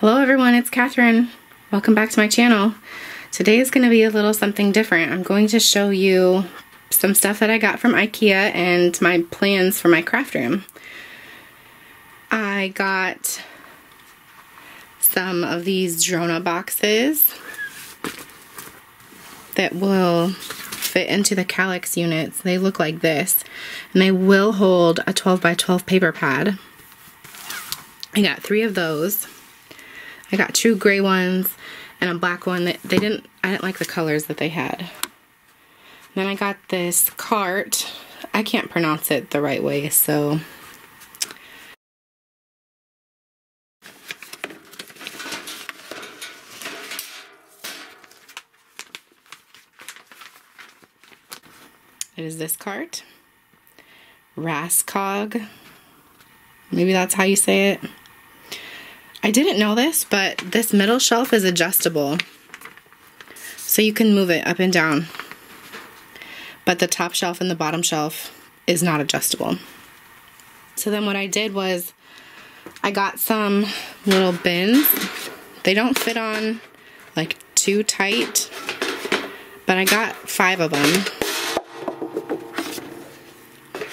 Hello everyone, it's Kathryn. Welcome back to my channel. Today is going to be a little something different. I'm going to show you some stuff that I got from Ikea and my plans for my craft room. I got some of these Drona boxes that will fit into the Kallax units. They look like this, and they will hold a 12 by 12 paper pad. I got 3 of those. I got 2 gray ones and a black one that I didn't like the colors that they had. Then I got this cart. I can't pronounce it the right way, so it is this cart. Raskog. Maybe that's how you say it. I didn't know this, but this middle shelf is adjustable, so you can move it up and down. But the top shelf and the bottom shelf is not adjustable. So then what I did was I got some little bins. They don't fit on like too tight, but I got 5 of them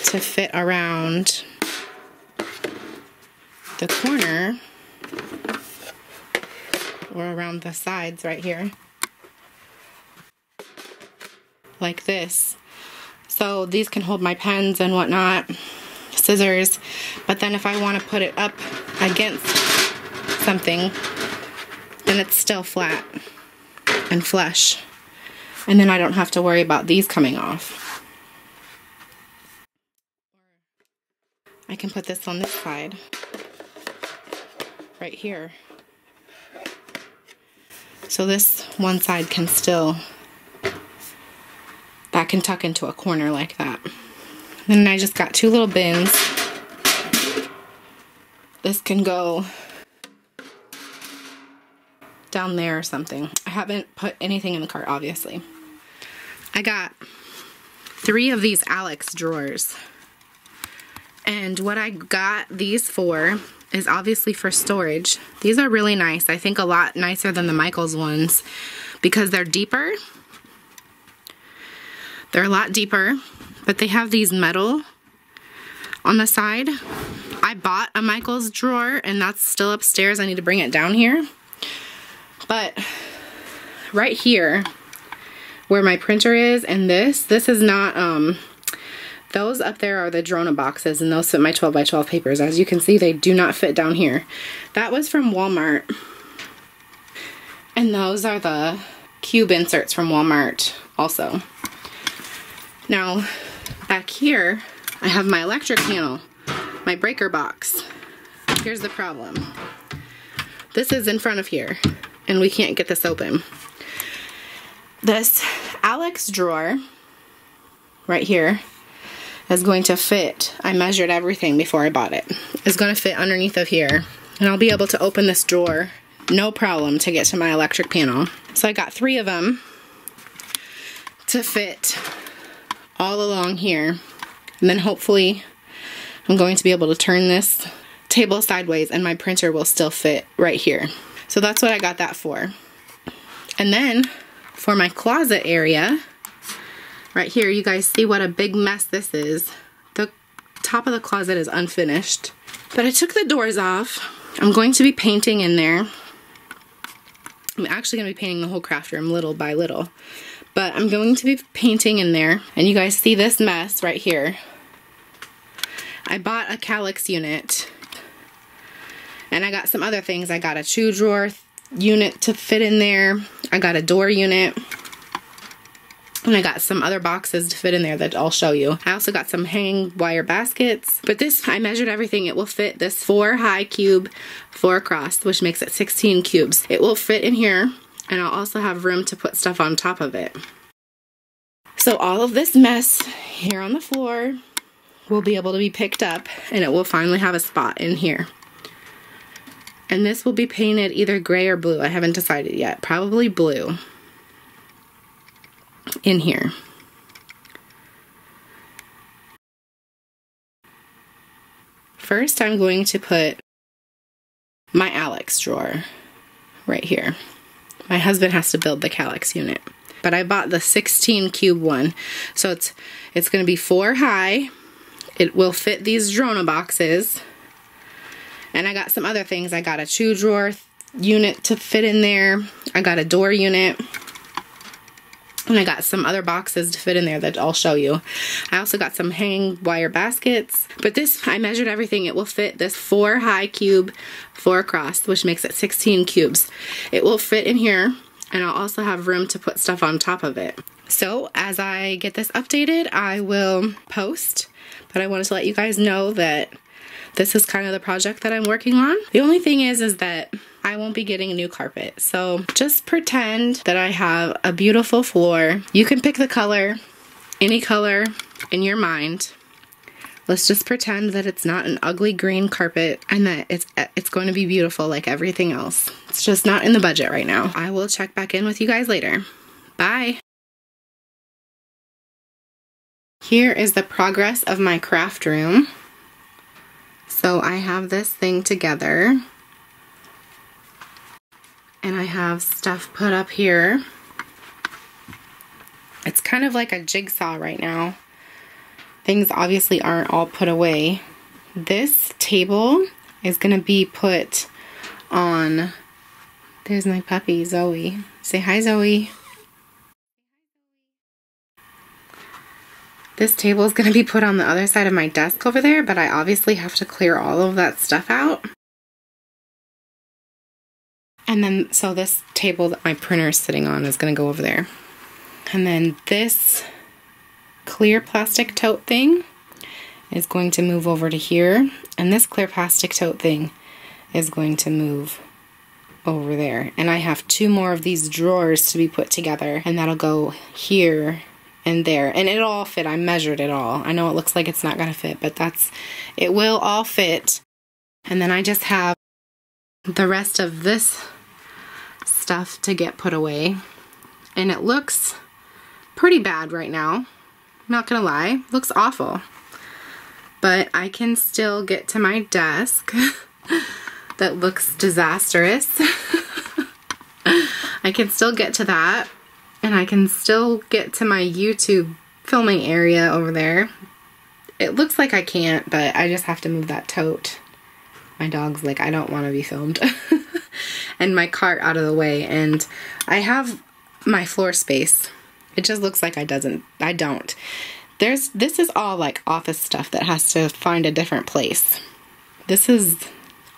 to fit around the corner or around the sides right here, like this. So these can hold my pens and whatnot, scissors, but then if I want to put it up against something, then it's still flat and flush, and then I don't have to worry about these coming off. I can put this on this side right here. So this one side can still, that can tuck into a corner like that. Then I just got 2 little bins. This can go down there or something. I haven't put anything in the cart, obviously. I got 3 of these Alex drawers. And what I got these for is obviously for storage. These are really nice. I think a lot nicer than the Michaels ones because they're deeper. They're a lot deeper, but they have these metal on the side. I bought a Michaels drawer and that's still upstairs. I need to bring it down here. But right here where my printer is and this is not, those up there are the Drona boxes, and those fit my 12 by 12 papers. As you can see, they do not fit down here. That was from Walmart. And those are the cube inserts from Walmart also. Now, back here, I have my electric panel, my breaker box. Here's the problem. This is in front of here, and we can't get this open. This Alex drawer right here is going to fit. I measured everything before I bought it. It's going to fit underneath of here, and I'll be able to open this drawer no problem to get to my electric panel. So I got 3 of them to fit all along here, and then hopefully I'm going to be able to turn this table sideways and my printer will still fit right here. So that's what I got that for. And then for my closet area, right here, you guys see what a big mess this is. The top of the closet is unfinished. But I took the doors off. I'm going to be painting in there. I'm actually going to be painting the whole craft room little by little. But I'm going to be painting in there. And you guys see this mess right here. I bought a Kallax unit. And I got some other things. I got a shoe drawer unit to fit in there. I got a door unit. And I got some other boxes to fit in there that I'll show you. I also got some hanging wire baskets. But this, I measured everything. It will fit this 4 high cube, 4 across, which makes it 16 cubes. It will fit in here, and I'll also have room to put stuff on top of it. So all of this mess here on the floor will be able to be picked up, and it will finally have a spot in here. And this will be painted either gray or blue. I haven't decided yet. Probably blue. In here. First, I'm going to put my Alex drawer right here. My husband has to build the Calyx unit, but I bought the 16 cube one. So it's going to be 4 high. It will fit these Drona boxes. And I got some other things. I got a shoe drawer unit to fit in there. I got a door unit. And I got some other boxes to fit in there that I'll show you. I also got some hanging wire baskets. But this, I measured everything. It will fit this 4 high cube, 4 across, which makes it 16 cubes. It will fit in here, and I'll also have room to put stuff on top of it. So as I get this updated, I will post. But I wanted to let you guys know that this is kind of the project that I'm working on. The only thing is that I won't be getting a new carpet. So just pretend that I have a beautiful floor. You can pick the color, any color in your mind. Let's just pretend that it's not an ugly green carpet and that it's going to be beautiful like everything else. It's just not in the budget right now. I will check back in with you guys later. Bye. Here is the progress of my craft room. So I have this thing together. And I have stuff put up here. It's kind of like a jigsaw right now. Things obviously aren't all put away. This table is going to be put on... There's my puppy, Zoe. Say hi, Zoe. This table is going to be put on the other side of my desk over there, but I obviously have to clear all of that stuff out. And then, so this table that my printer is sitting on is going to go over there. And then this clear plastic tote thing is going to move over to here. And this clear plastic tote thing is going to move over there. And I have 2 more of these drawers to be put together. And that'll go here and there. And it'll all fit. I measured it all. I know it looks like it's not going to fit, but it will all fit. And then I just have the rest of this stuff to get put away, and it looks pretty bad right now. I'm not gonna lie, it looks awful, but I can still get to my desk. That looks disastrous. I can still get to that, and I can still get to my YouTube filming area over there. It looks like I can't, but I just have to move that tote. My dog's like, I don't want to be filmed. And my cart out of the way, and I have my floor space. It just looks like I don't. This is all like office stuff that has to find a different place. This is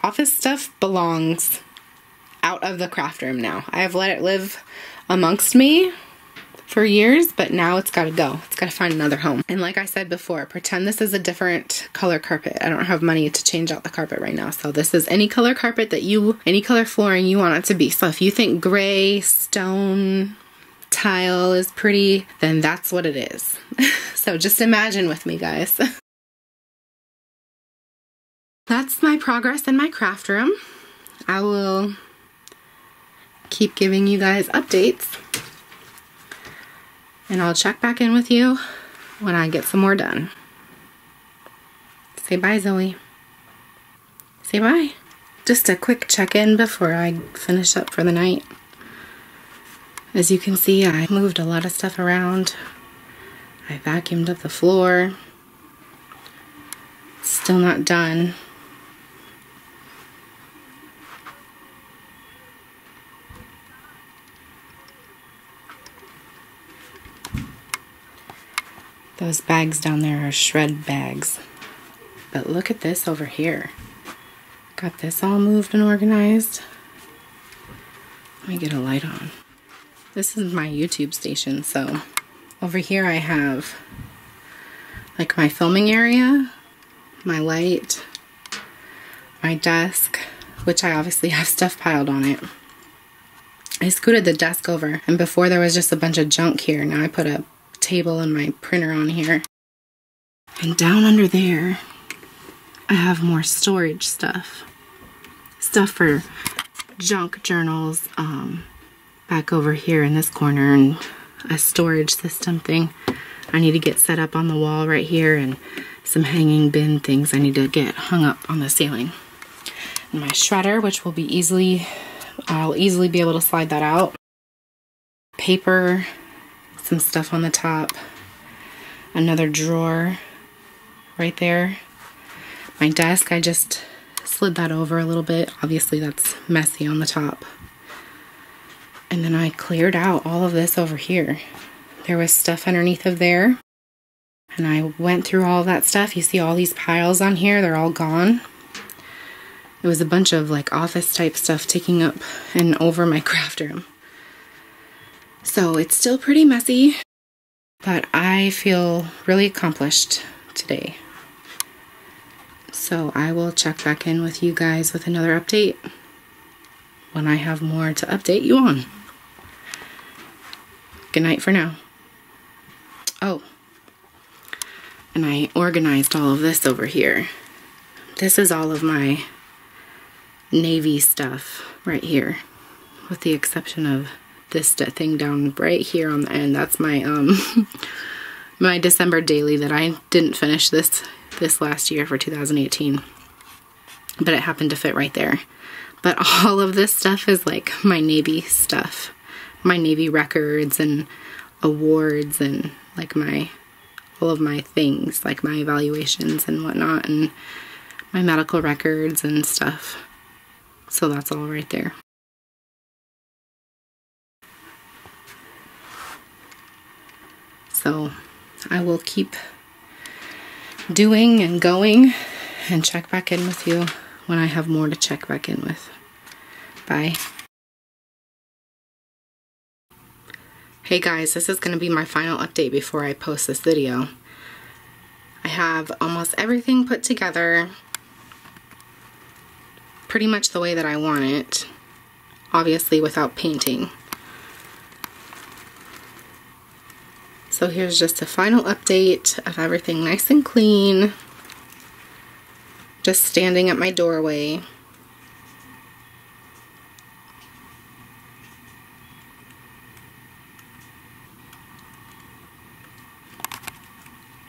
office stuff belongs out of the craft room now. I have let it live amongst me for years, but now it's got to go. It's got to find another home. And like I said before, pretend this is a different color carpet. I don't have money to change out the carpet right now. So this is any color carpet any color flooring you want it to be. So if you think gray, stone, tile is pretty, then that's what it is. So just imagine with me, guys. That's my progress in my craft room. I will keep giving you guys updates. And I'll check back in with you when I get some more done. Say bye, Zoe. Say bye. Just a quick check-in before I finish up for the night. As you can see, I moved a lot of stuff around. I vacuumed up the floor. It's still not done. Those bags down there are shred bags. But look at this over here. Got this all moved and organized. Let me get a light on. This is my YouTube station, so over here I have like my filming area, my light, my desk, which I obviously have stuff piled on it. I scooted the desk over, and before there was just a bunch of junk here. Now I put a table and my printer on here. And down under there I have more storage stuff. Stuff for junk journals, back over here in this corner, and a storage system thing I need to get set up on the wall right here, and some hanging bin things I need to get hung up on the ceiling. My shredder, which will be I'll easily be able to slide that out. Paper, some stuff on the top, another drawer right there. My desk, I just slid that over a little bit. Obviously that's messy on the top. And then I cleared out all of this over here. There was stuff underneath of there. And I went through all that stuff. You see all these piles on here, they're all gone. It was a bunch of like office type stuff taking up and over my craft room. So it's still pretty messy, but I feel really accomplished today. So I will check back in with you guys with another update when I have more to update you on. Good night for now. Oh, and I organized all of this over here. This is all of my navy stuff right here, with the exception of this thing down right here on the end. That's my my December daily that I didn't finish this last year for 2018, but it happened to fit right there. But all of this stuff is like my Navy stuff, my Navy records and awards, and like all of my things, like my evaluations and whatnot, and my medical records and stuff. So that's all right there. So I will keep doing and going and check back in with you when I have more to check back in with. Bye. Hey guys, this is going to be my final update before I post this video. I have almost everything put together pretty much the way that I want it, obviously without painting. So here's just a final update of everything nice and clean. Just standing at my doorway.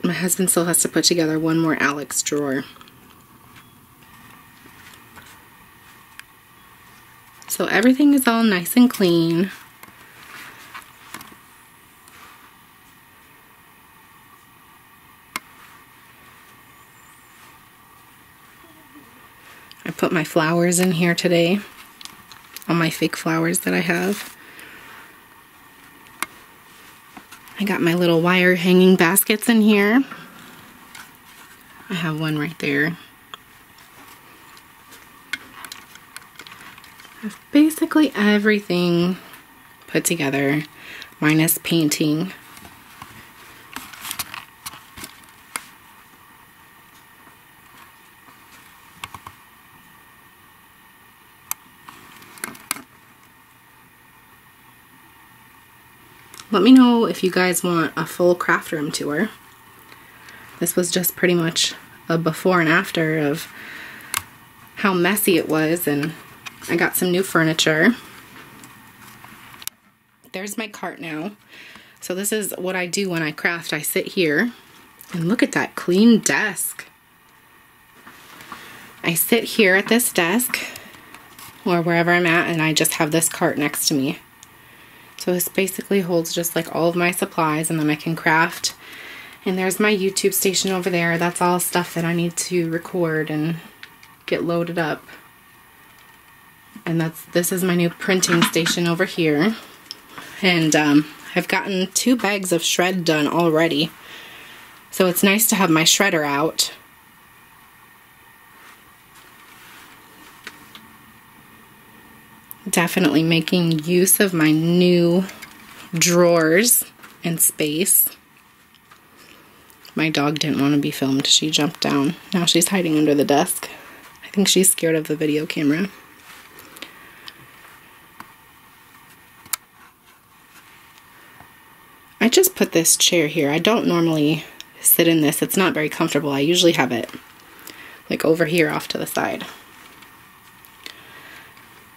My husband still has to put together one more Alex drawer. So everything is all nice and clean. I put my flowers in here today, all my fake flowers that I have. I got my little wire hanging baskets in here. I have one right there. I have basically everything put together, minus painting. Let me know if you guys want a full craft room tour. This was just pretty much a before and after of how messy it was, and I got some new furniture. There's my cart now. So this is what I do when I craft. I sit here, and look at that clean desk. I sit here at this desk, or wherever I'm at, and I just have this cart next to me. So this basically holds just like all of my supplies, and then I can craft. And there's my YouTube station over there. That's all stuff that I need to record and get loaded up. And this is my new printing station over here. And I've gotten 2 bags of shred done already. So it's nice to have my shredder out. Definitely making use of my new drawers and space. My dog didn't want to be filmed. She jumped down. Now she's hiding under the desk. I think she's scared of the video camera. I just put this chair here. I don't normally sit in this. It's not very comfortable. I usually have it like over here off to the side.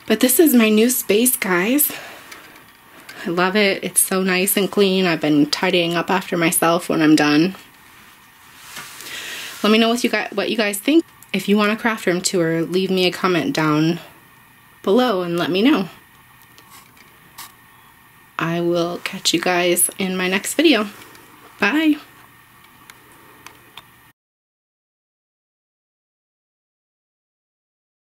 But this is my new space, guys. I love it. It's so nice and clean. I've been tidying up after myself when I'm done. Let me know what you guys think. if you want a craft room tour, leave me a comment down below and let me know. I will catch you guys in my next video. Bye!